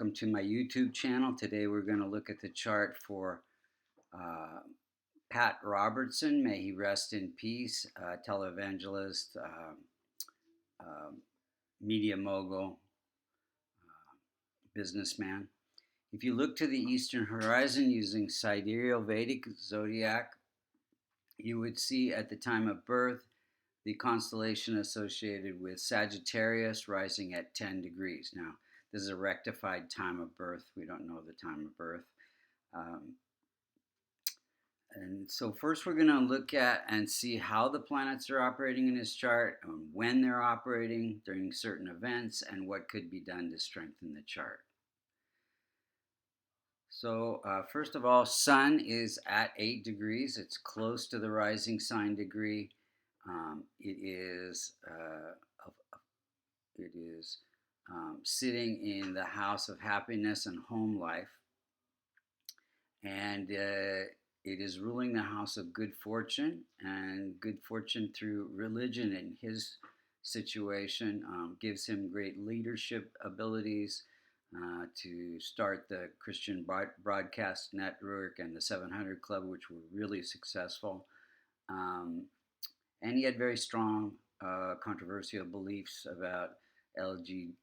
welcome to my YouTube channel. Today we're going to look at the chart for Pat Robertson. May he rest in peace, televangelist, media mogul, businessman. If you look to the eastern horizon using sidereal Vedic zodiac, you would see at the time of birth the constellation associated with Sagittarius rising at 10 degrees. Now, this is a rectified time of birth. We don't know the time of birth. And so first we're going to look at and see how the planets are operating in his chart, and when they're operating during certain events, and what could be done to strengthen the chart. So first of all, Sun is at 8 degrees. It's close to the rising sign degree. It is sitting in the house of happiness and home life, and it is ruling the house of good fortune, and good fortune through religion in his situation gives him great leadership abilities to start the Christian Broadcast Network and the 700 Club, which were really successful. And he had very strong controversial beliefs about LGBTQ,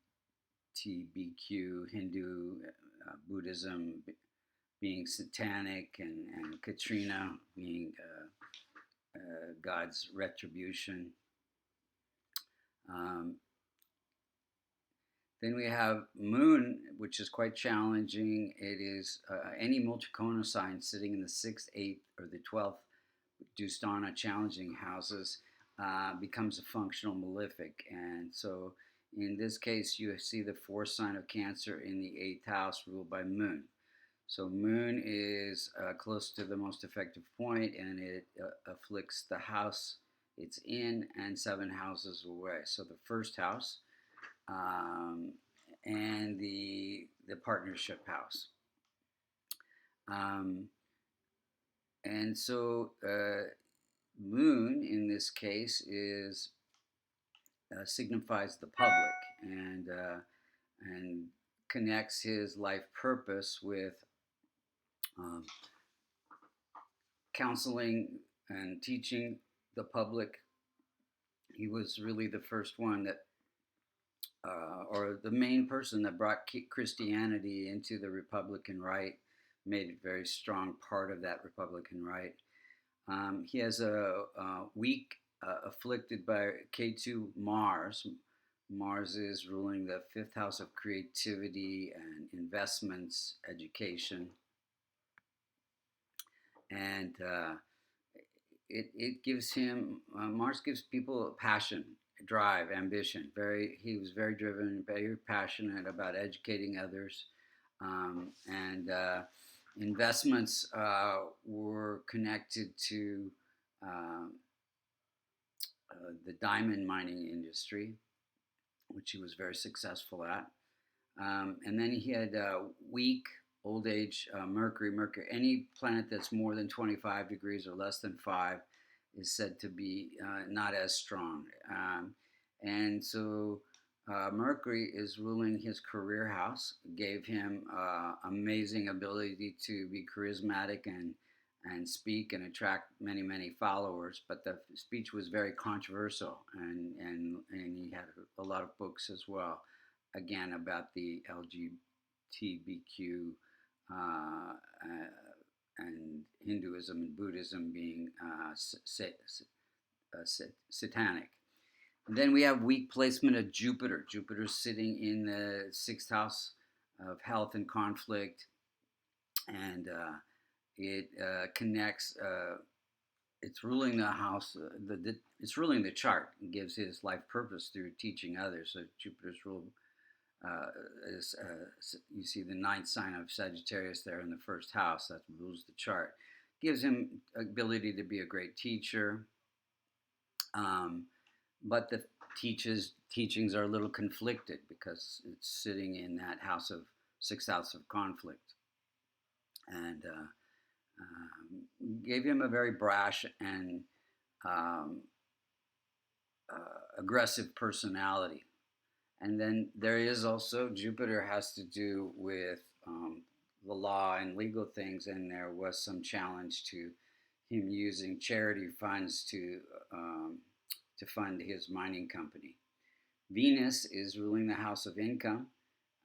Hindu, Buddhism being satanic, and Katrina being God's retribution. Then we have Moon, which is quite challenging. It is any multiconal sign sitting in the 6th, 8th, or the 12th Dustana challenging houses becomes a functional malefic. And so in this case, you see the 4th sign of Cancer in the 8th house ruled by Moon. So Moon is close to the most effective point, and it afflicts the house it's in and 7 houses away. So the 1st house and the partnership house. And so Moon in this case is signifies the public, and connects his life purpose with counseling and teaching the public. He was really the first one that or the main person that brought Christianity into the Republican right, made it a very strong part of that Republican right. He has a weak afflicted by K2 Mars. Mars is ruling the 5th house of creativity and investments, education. And it gives him, Mars gives people passion, drive, ambition. He was very driven, very passionate about educating others. And investments were connected to the diamond mining industry, which he was very successful at. And then he had weak old age Mercury. Any planet that's more than 25 degrees or less than 5 is said to be not as strong. And so Mercury is ruling his career house, gave him amazing ability to be charismatic and speak and attract many, many followers. But the speech was very controversial, and he had a lot of books as well, again, about the LGBTQ and Hinduism and Buddhism being satanic. And then we have weak placement of Jupiter. Jupiter's sitting in the 6th house of health and conflict, and it connects. It's ruling the house. It's ruling the chart and gives his life purpose through teaching others. So Jupiter's rule is you see the 9th sign of Sagittarius there in the 1st house. That rules the chart. Gives him ability to be a great teacher. But the teachings are a little conflicted because it's sitting in that 6th house of conflict, and gave him a very brash and aggressive personality. And then there is also Jupiter has to do with the law and legal things, and there was some challenge to him using charity funds to fund his mining company. Venus is ruling the house of income,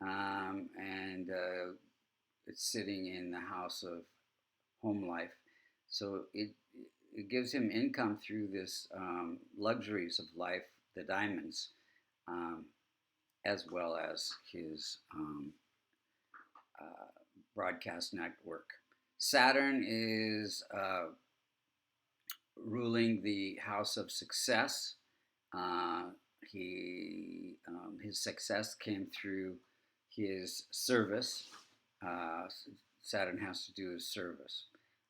and it's sitting in the house of home life. So it gives him income through this luxuries of life, the diamonds, um, as well as his uh, broadcast network. Saturn is ruling the house of success. Uh, his success came through his service. Uh, Saturn has to do with service.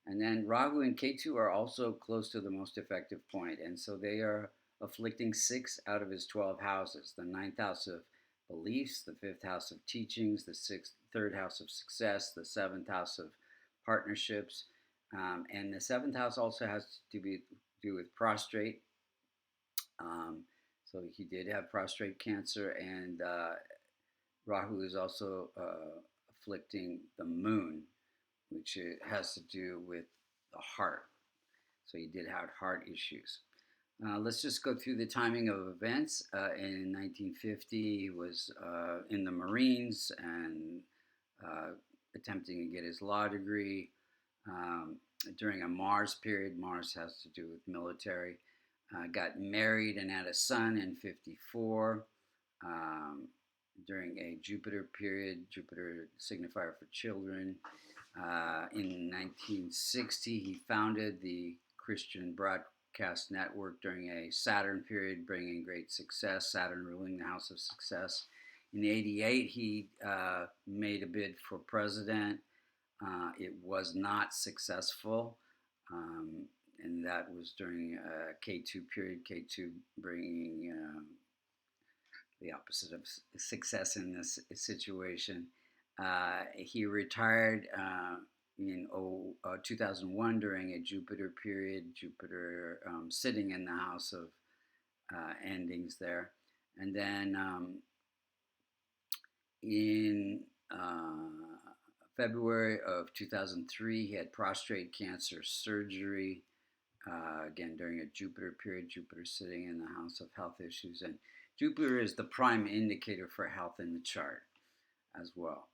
And then Rahu and Ketu are also close to the most effective point, and so they are afflicting 6 out of his 12 houses: the ninth house of beliefs, the fifth house of teachings, the third house of success, the seventh house of partnerships, and the seventh house also has to do with prostrate. Um, so he did have prostate cancer, and Rahu is also afflicting the moon, which has to do with the heart. So he did have heart issues. Let's just go through the timing of events. In 1950, he was in the Marines and attempting to get his law degree. During a Mars period, Mars has to do with military. Got married and had a son in 54. During a Jupiter period, Jupiter signifier for children. In 1960, he founded the Christian Broadcast Network during a Saturn period, bringing great success, Saturn ruling the house of success. In 88, he made a bid for president. It was not successful, and that was during K2 period, K2 bringing the opposite of success in this situation. He retired in 2001 during a Jupiter period, Jupiter sitting in the house of endings there. And then in February of 2003, he had prostate cancer surgery, again during a Jupiter period, Jupiter sitting in the house of health issues. And Jupiter is the prime indicator for health in the chart as well.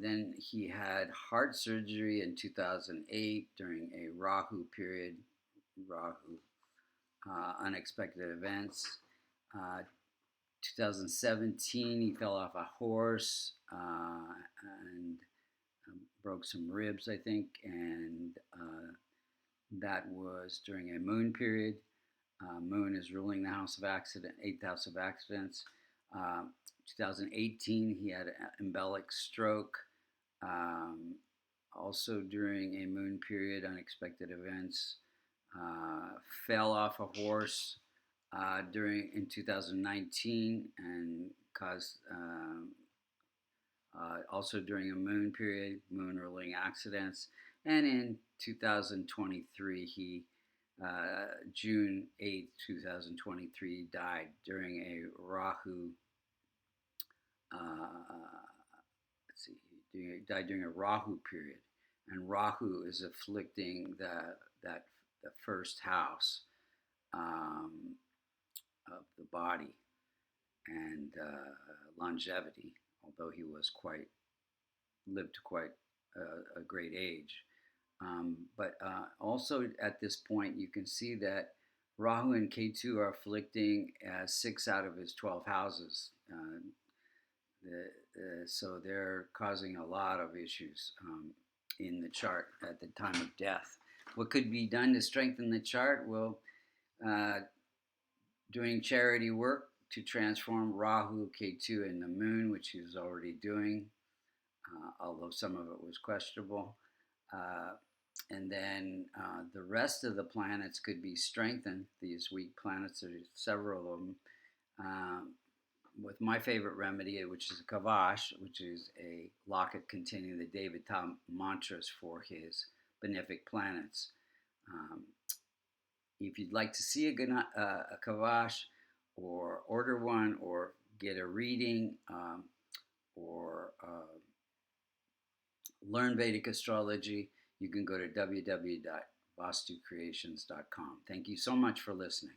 Then he had heart surgery in 2008 during a Rahu period, Rahu, unexpected events. 2017, he fell off a horse and broke some ribs, I think, and that was during a moon period. Moon is ruling the house of accident, 8th house of accidents. 2018, he had an embolic stroke. Also during a moon period, unexpected events. Fell off a horse in 2019 and caused also during a moon period, moon ruling accidents. And in 2023, he June 8th, 2023, died during a Rahu. He died during a Rahu period, and Rahu is afflicting the first house of the body and longevity. Although he was lived to quite a great age. But also at this point, you can see that Rahu and Ketu are afflicting 6 out of his 12 houses. So they're causing a lot of issues in the chart at the time of death. What could be done to strengthen the chart? Well, doing charity work to transform Rahu, Ketu, and the moon, which he was already doing, although some of it was questionable. And then the rest of the planets could be strengthened, these weak planets, there's several of them, with my favorite remedy, which is a kavash, which is a locket containing the Devata mantras for his benefic planets. If you'd like to see a kavash or order one or get a reading or learn Vedic astrology, you can go to www.vastucreations.com. Thank you so much for listening.